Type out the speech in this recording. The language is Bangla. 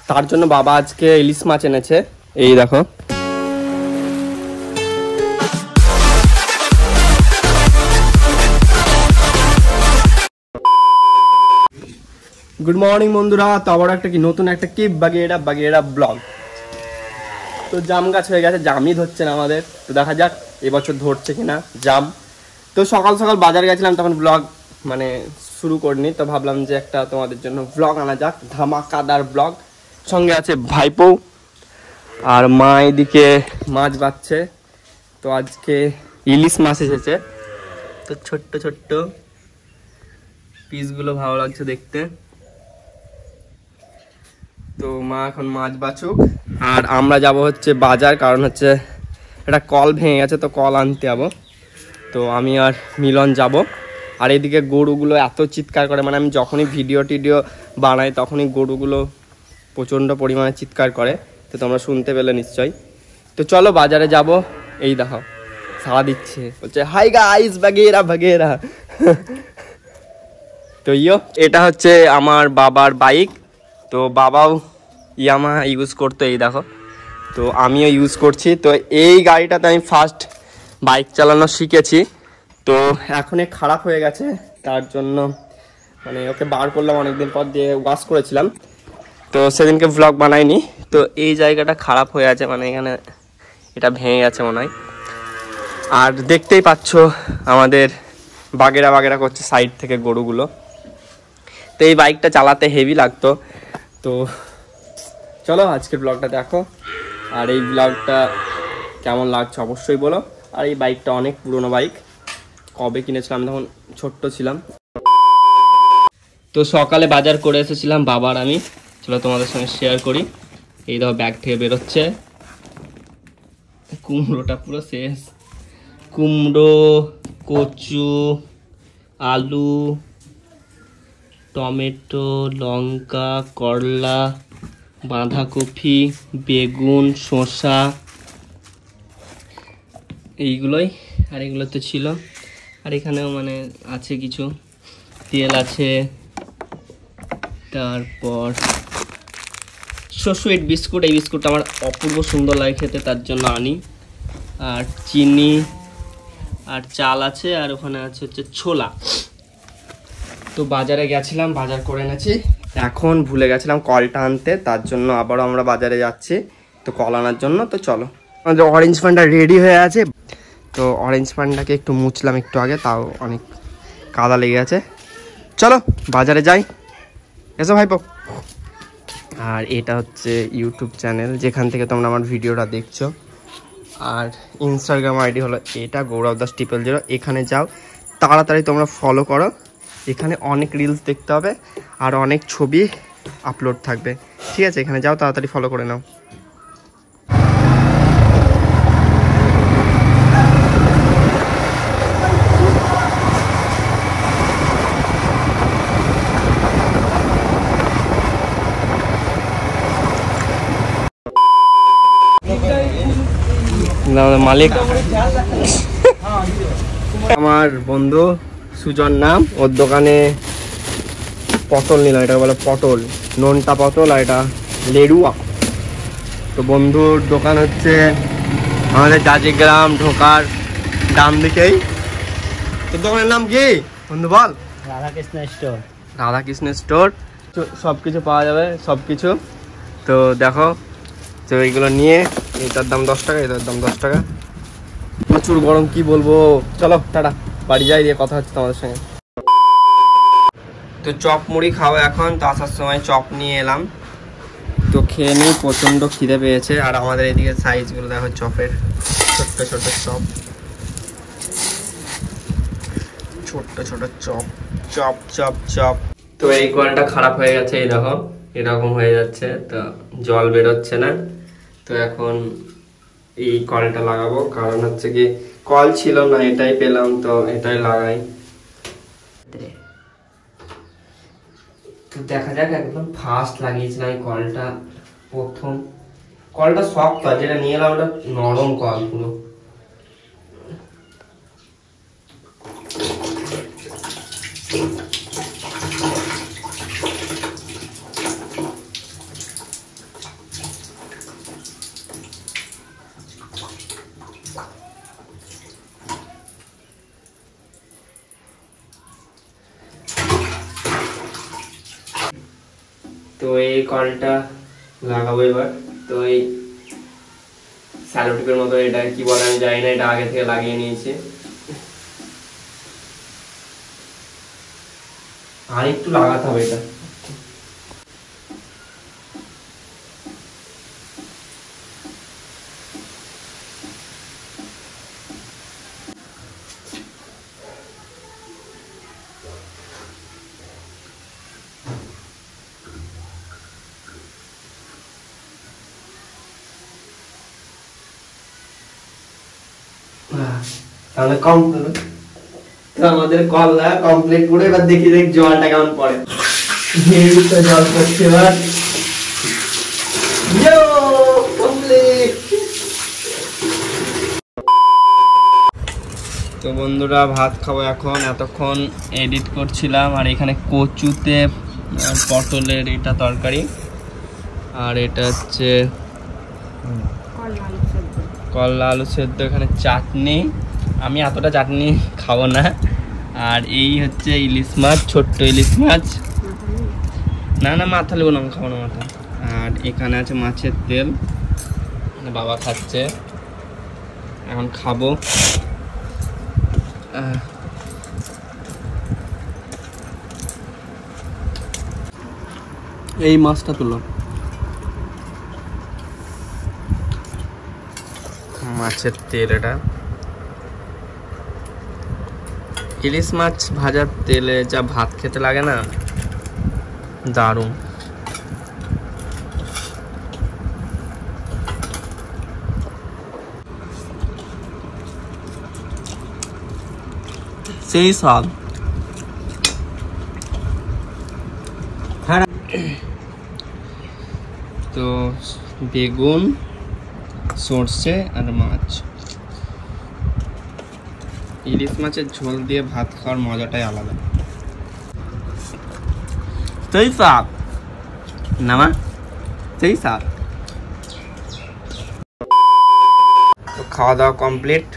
তার জন্য বাবা আজকে ইলিশ মাছ এনেছে, এই দেখো। গুড মর্নিং বন্ধুরা, তো আবার একটা নতুন একটা কি বাগেরা ব্লগ। তো জাম গাছ হয়ে গেছে, জামই ধরছে না আমাদের, তো দেখা যাক এবছর ধরছে কিনা জাম। তো সকাল সকাল বাজার গেছিলাম, তখন ব্লগ মানে শুরু করিনি, তো ভাবলাম যে একটা তোমাদের জন্য ব্লগ আনা যাক, ধামাকাদার ব্লগ। সঙ্গে আছে ভাইপো আর মা এদিকে মাছ বাচ্ছে। তো আজকে ইলিশ মাছ এসেছে, তো ছোট্ট ছোট্ট পিসগুলো ভালো লাগছে দেখতে। তো মা এখন মাছ বাছুক, আর আমরা যাব হচ্ছে বাজার, কারণ হচ্ছে একটা কল ভেঙে গেছে, তো কল আনতে যাবো। তো আমি আর মিলন যাব। আর এদিকে গরুগুলো এত চিৎকার করে, মানে আমি যখনই ভিডিও টিডিও বানাই তখনই গরুগুলো প্রচণ্ড পরিমাণে চিৎকার করে, তো তোমরা শুনতে পেলে নিশ্চয়ই। তো চলো বাজারে যাব। এই দেখো সাড়া দিচ্ছে, বলছে হাই গাইস বাগেরা। তো এটা হচ্ছে আমার বাবার বাইক, তো বাবাও ইয়ামাহা ইউজ করতো, এই দেখো। তো আমিও ইউজ করছি। তো এই গাড়িটাতে আমি ফার্স্ট বাইক চালানো শিখেছি, তো এখন খারাপ হয়ে গেছে, তার জন্য মানে ওকে বার করলাম অনেকদিন পর, দিয়ে ওয়াশ করেছিলাম, তো সেদিনকে ভ্লগ বানাইনি। তো এই জায়গাটা খারাপ হয়ে আছে, মানে এখানে এটা ভেঙে গেছে মনে হয়। আর দেখতেই পাচ্ছ আমাদের বাগেরা করছে সাইড থেকে গরুগুলো। তো এই বাইকটা চালাতে হেভি লাগতো। তো চলো আজকের ব্লগটা দেখো, আর এই ব্লগটা কেমন লাগছে অবশ্যই বলো। আর এই বাইকটা অনেক পুরনো বাইক, কবে কিনেছিলাম তখন ছোট্ট ছিলাম। তো সকালে বাজার করে এসেছিলাম বাবার আমি, চলো তোমাদের সঙ্গে শেয়ার করি। এই দেখো ব্যাগ থেকে বেরোচ্ছে কুমড়োটা, পুরো শেষ। কুমড়ো, কচু, আলু, টমেটো, লঙ্কা, করলা, বাঁধাকপি, বেগুন, শসা, এইগুলোই। আর এগুলো তো ছিল, আর এখানেও মানে আছে কিছু, তেল আছে, তারপর সুইট বিস্কুট। এই বিস্কুটটা আমার অপূর্ব সুন্দর লাগে খেতে, তার জন্য আনি। আর চিনি আর চাল আছে, আর ওখানে আছে হচ্ছে ছোলা। তো বাজারে গেছিলাম, বাজার করে এনেছি। এখন ভুলে গেছিলাম কলটা আনতে, তার জন্য আবারও আমরা বাজারে যাচ্ছি তো কল আনার জন্য। তো চলো, আমাদের অরেঞ্জ পানটা রেডি হয়ে আছে। তো অরেঞ্জ পানটাকে একটু মুছলাম একটু আগে, তাও অনেক কাদা লেগে আছে। চলো বাজারে যাই, এসো ভাইপো। আর এটা হচ্ছে ইউটিউব চ্যানেল, যেখান থেকে তোমরা আমার ভিডিওটা দেখছো। আর ইনস্টাগ্রাম আইডি হলো এটা গৌরব দাস 000। এখানে যাও, তাড়াতাড়ি তোমরা ফলো করো, এখানে অনেক রিলস দেখতে হবে আর অনেক ছবি আপলোড থাকবে, ঠিক আছে? এখানে যাও, তাড়াতাড়ি ফলো করে নাও। মালিক আমার বন্ধু সুজন নাম, ওর দোকানে পটল নিলাম, এটা বলে পটল, নোনটা পটল, আর এটা লেড়ুয়া। তো বন্ধুর দোকান হচ্ছে আমাদের জাজিগ্রাম ঢোকার ডান দিকেই। তোর দোকানের নাম কি বন্ধু বল? রাধাকৃষ্ণ স্টোর। রাধাকৃষ্ণ স্টোর, সব কিছু পাওয়া যাবে, সব কিছু। তো দেখো, তো এইগুলো নিয়ে, এটার দাম 10 টাকা, এটার দাম 10 টাকা। প্রচুর গরম, কি বলবো। চলো টাটা, বাড়ি যাই, দিয়ে কথা হচ্ছে তোমাদের সঙ্গে। তো চপ মুড়ি খাওয়া এখন, তো আসার সময় চপ নিয়ে এলাম, তো খেয়ে নিই, প্রচণ্ড খিদে পেয়েছে। আর আমাদের এদিকে সাইজগুলো দেখো চপের, ছোট্ট ছোট চপ, ছোট্ট ছোট চপ, চপ চপ চপ। তো এই কলটা খারাপ হয়ে গেছে, এই দেখো এরকম হয়ে যাচ্ছে, তো জল বেরোচ্ছে না। তো এখন এই কলটা লাগাবো, কারণ হচ্ছে কি কল ছিল না, এটাই পেলাম, তো এটাই লাগাই। তো দেখা যাক, একদম ফার্স্ট লাগিয়েছিলাম এই কলটা, প্রথম কলটা শক্ত, যেটা নিয়ে এলাম ওটা নরম কল পুরো। তো এই কলটা লাগাবো এবার। তো এই স্যালোটিপের মতো, এটা কি বলে আমি জানি না, এটা আগে থেকে লাগিয়ে নিয়েছি। আর একটু লাগাতে হবে এটা। তাহলে কমপ্লিট, তো আমাদের কল কমপ্লিট করে এবার দেখি দেখ জলটা কেমন পড়ে। তো জল পড়ছে এবার। তো বন্ধুরা ভাত খাবো এখন। এতক্ষণ এডিট করছিলাম, আর এখানে কচুতে পটলের এটা তরকারি, আর এটা হচ্ছে করলা আলু সেদ্ধ, এখানে চাটনি। আমি এতটা চাটনি খাবো না। আর এই হচ্ছে ইলিশ মাছ, ছোট্ট ইলিশ মাছ। না না মাথা নেবো না, আমি খাবো না মাথা। আর এখানে আছে মাছের তেল, বাবা খাচ্ছে, এখন খাবো। এই মাছটা তুলো, মাছের তেল। এটা ইলিশ মাছ ভাজার তেলে যা ভাত খেতে লাগে না, দারুণ। সেই স্বাদ। তো বেগুন, সর্ষে আর মাছ। ইলিশ মাছের ঝোল দিয়ে ভাত খাওয়ার মজাটাই আলাদা। সেই স্বাদ না মা, সেই স্বাদ। তো খাওয়া দাওয়া কমপ্লিট।